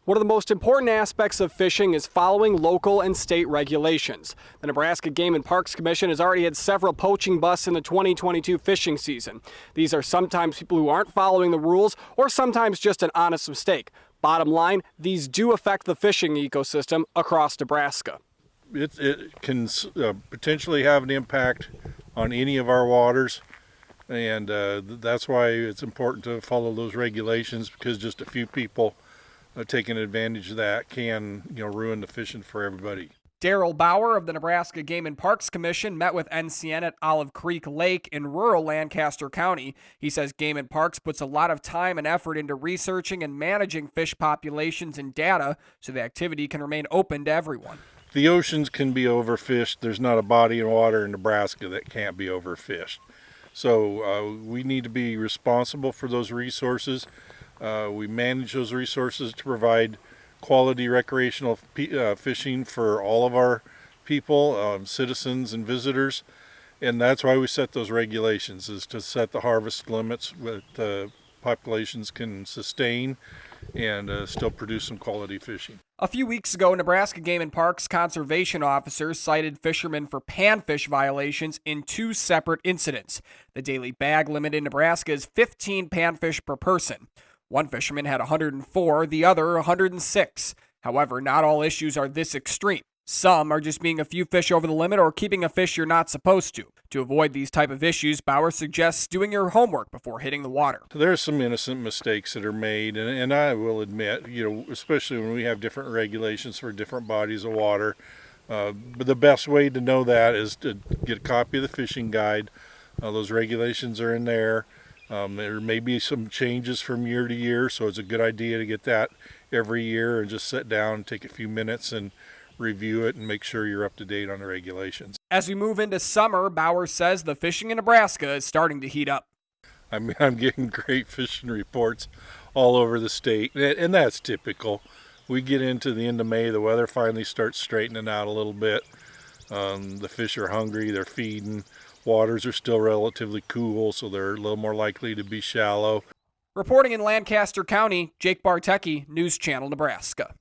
One of the most important aspects of fishing is following local and state regulations. The Nebraska Game and Parks Commission has already had several poaching busts in the 2022 fishing season. These are sometimes people who aren't following the rules or sometimes just an honest mistake. Bottom line, these do affect the fishing ecosystem across Nebraska. It can potentially have an impact on any of our waters, and that's why it's important to follow those regulations, because just a few people taking advantage of that can ruin the fishing for everybody. Daryl Bauer of the Nebraska Game and Parks Commission met with NCN at Olive Creek Lake in rural Lancaster County. He says Game and Parks puts a lot of time and effort into researching and managing fish populations and data so the activity can remain open to everyone. The oceans can be overfished. There's not a body of water in Nebraska that can't be overfished. So we need to be responsible for those resources. We manage those resources to provide quality recreational fishing for all of our people, citizens and visitors, and that's why we set those regulations, is to set the harvest limits that populations can sustain and still produce some quality fishing. A few weeks ago, Nebraska Game and Parks conservation officers cited fishermen for panfish violations in 2 separate incidents. The daily bag limit in Nebraska is 15 panfish per person. One fisherman had 104, the other 106. However, not all issues are this extreme. Some are just being a few fish over the limit or keeping a fish you're not supposed to. To avoid these type of issues, Bauer suggests doing your homework before hitting the water. There's some innocent mistakes that are made, and I will admit, especially when we have different regulations for different bodies of water. But the best way to know that is to get a copy of the fishing guide. Those regulations are in there. There may be some changes from year to year, so it's a good idea to get that every year and just sit down and take a few minutes and review it and make sure you're up to date on the regulations. As we move into summer, Bauer says the fishing in Nebraska is starting to heat up. I'm getting great fishing reports all over the state, and that's typical. We get into the end of May, the weather finally starts straightening out a little bit. The fish are hungry, they're feeding. Waters are still relatively cool, so they're a little more likely to be shallow. Reporting in Lancaster County, Jake Bartecki, News Channel, Nebraska.